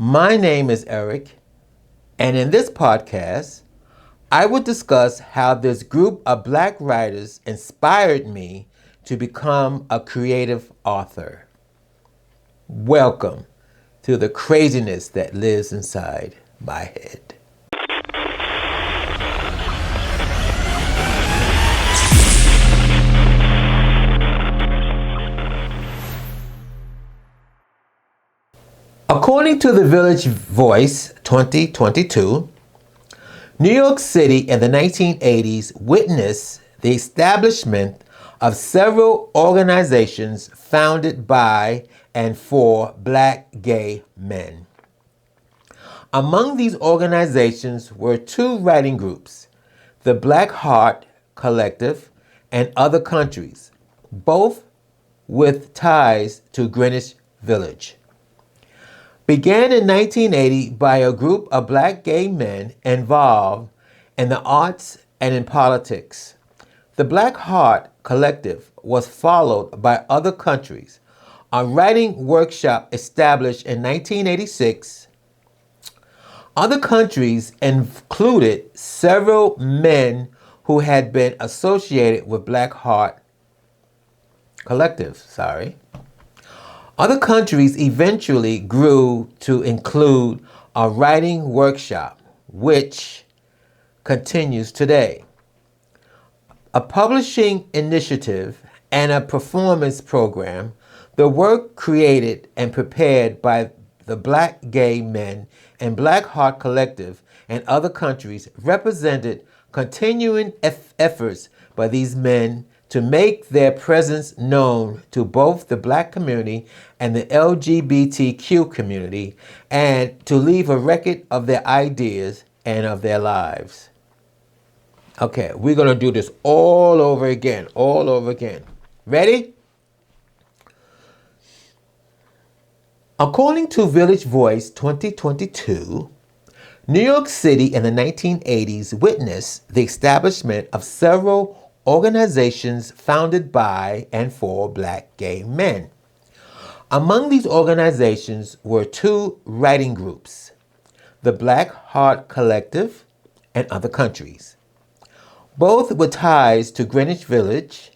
My name is Eric, and in this podcast, I will discuss how this group of black writers inspired me to become a creative author. Welcome to the craziness that lives inside my head. According to the Village Voice 2022, New York City in the 1980s witnessed the establishment of several organizations founded by and for black gay men. Among these organizations were two writing groups, the Black Heart Collective and Other Countries, both with ties to Greenwich Village. Began in 1980 by a group of black gay men involved in the arts and in politics. The Black Heart Collective was followed by Other Countries, a writing workshop established in 1986. Other Countries included several men who had been associated with Black Heart Collective. Other Countries eventually grew to include a writing workshop, which continues today, a publishing initiative, and a performance program. The work created and prepared by the Black Gay Men and Black Heart Collective and Other Countries represented continuing efforts by these men to make their presence known to both the black community and the LGBTQ community, and to leave a record of their ideas and of their lives. Okay, we're going to do this all over again. Ready? According to Village Voice 2022, New York City in the 1980s witnessed the establishment of several organizations founded by and for black gay men. Among these organizations were two writing groups, the Black Heart Collective and Other Countries, both with ties to Greenwich Village,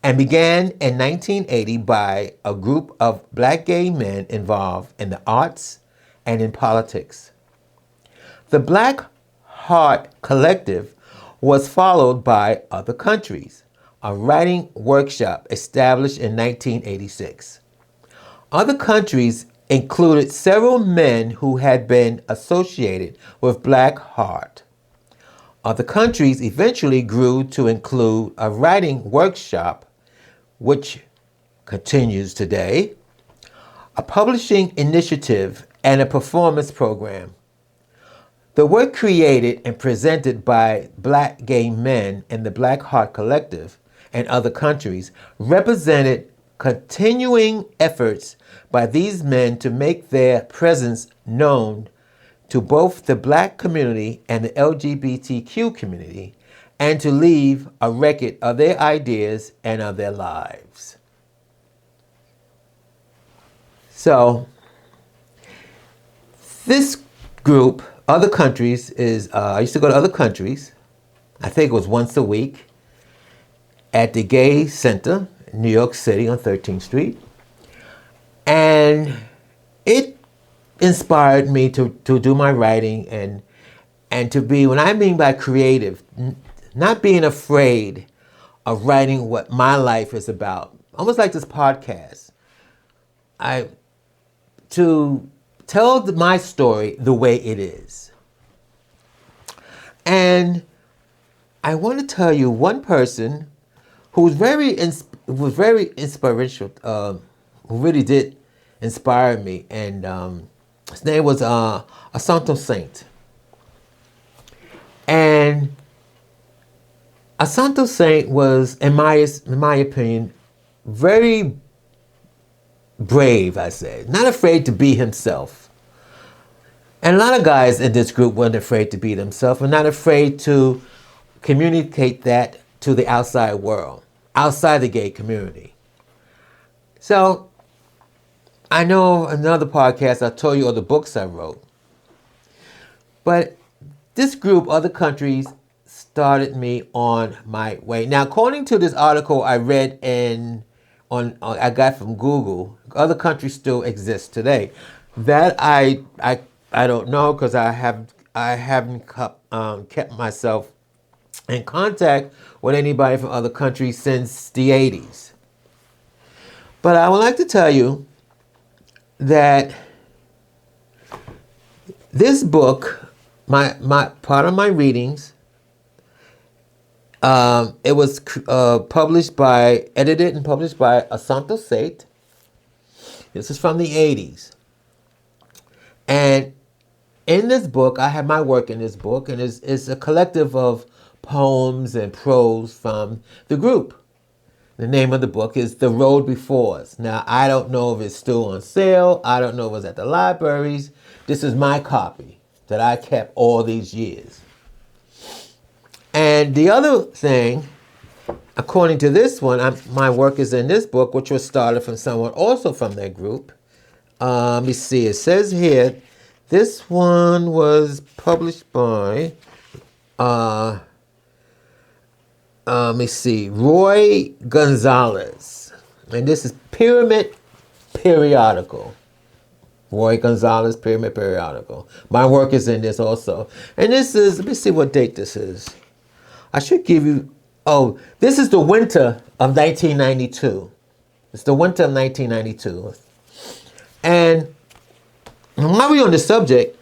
and began in 1980 by a group of black gay men involved in the arts and in politics. The Black Heart Collective was followed by Other Countries, a writing workshop established in 1986. Other Countries included several men who had been associated with Black Heart. Other Countries eventually grew to include a writing workshop, which continues today, a publishing initiative, and a performance program. The work created and presented by black gay men in the Black Heart Collective and Other Countries represented continuing efforts by these men to make their presence known to both the black community and the LGBTQ community, and to leave a record of their ideas and of their lives. So, this group, Other Countries, is, I used to go to Other Countries. I think it was once a week at the Gay Center in New York City on 13th Street. And it inspired me to do my writing and to be, when I mean by creative, not being afraid of writing what my life is about. Almost like this podcast. To tell my story the way it is. And I want to tell you one person who was very inspirational, who really did inspire me, and his name was Asante Saint. And Asante Saint was, in my opinion, very brave, I say. Not afraid to be himself. And a lot of guys in this group weren't afraid to be themselves and not afraid to communicate that to the outside world, outside the gay community. So I know another podcast I told you all the books I wrote. But this group, other countries, started me on my way. Now, according to this article I read I got from Google, other countries still exist today. That I don't know because I haven't kept myself in contact with anybody from other countries since the 80s. But I would like to tell you that this book, my part of my readings, it was edited and published by Asante Sate. This is from the 80s. And in this book, I have my work in this book, and it's a collective of poems and prose from the group. The name of the book is The Road Before Us. Now, I don't know if it's still on sale. I don't know if it's at the libraries. This is my copy that I kept all these years. And the other thing, according to this one, my work is in this book, which was started from someone also from that group. Let me see. It says here, this one was published by, let me see, Roy Gonzalez. And this is Pyramid Periodical. Roy Gonzalez, Pyramid Periodical. My work is in this also. And this is, let me see what date this is. I should give you, this is the winter of 1992. It's the winter of 1992. And while we're on the subject,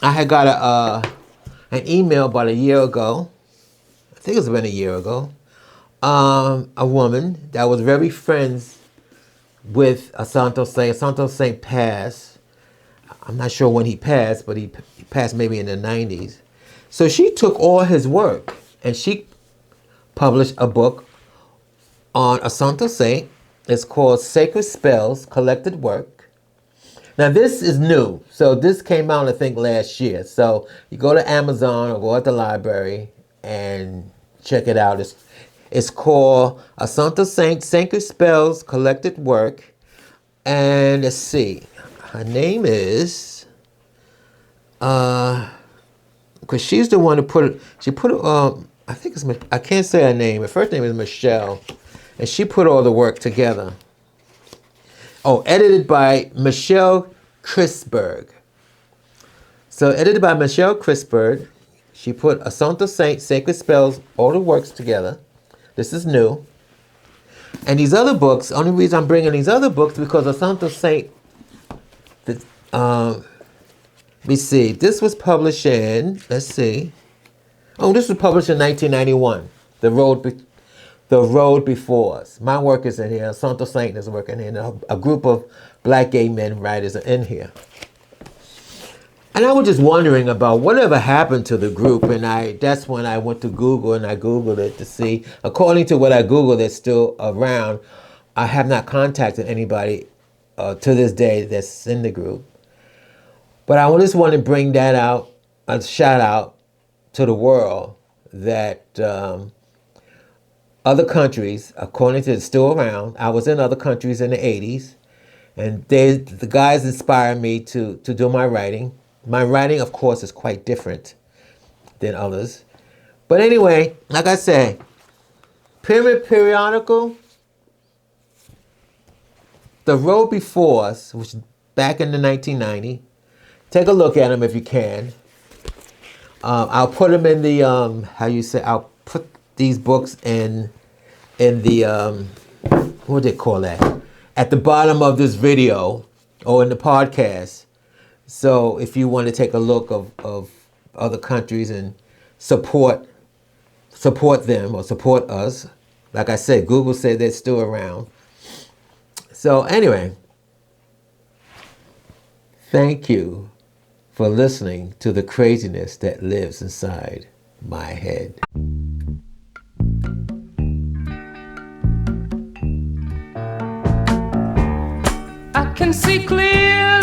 I had got an email about a year ago. I think it's been a year ago. A woman that was very friends with Asante Sate. Asante Sate passed. I'm not sure when he passed, but he passed maybe in the 90s. So she took all his work and she published a book on Asante Sate. It's called Sacred Spells, Collected Work. Now this is new. So this came out, I think, last year. So you go to Amazon or go at the library and check it out. It's called Asante Sate, Sacred Spells, Collected Work. And let's see. Her name is, because she's the one who put it, I think it's, I can't say her name. Her first name is Michelle. And she put all the work together. Edited by Michelle Christberg. So edited by Michelle Christberg. She put Asante Sate, Sacred Spells, all the works together. This is new. And these other books, only reason I'm bringing these other books because Asante Sate, let me see, this was published in, let's see. This was published in 1991. The Road Before Us. My work is in here. Asante Sate is working in here. A group of black gay men writers are in here. And I was just wondering about whatever happened to the group, and that's when I went to Google and I Googled it to see. According to what I Googled, it's still around. I have not contacted anybody to this day that's in the group. But I just want to bring that out, a shout out to the world that other countries, according to it's still around. I was in other countries in the 80s, and the guys inspired me to do my writing. My writing, of course, is quite different than others. But anyway, like I said, Pyramid Periodical, The Road Before Us, which is back in the 1990. Take a look at them if you can. I'll put them in the, I'll put these books in the, what do they call that? At the bottom of this video or in the podcast. So if you want to take a look of other countries and support them or support us, like I said, Google said they're still around. So anyway, thank you for listening to the craziness that lives inside my head. I can see clearly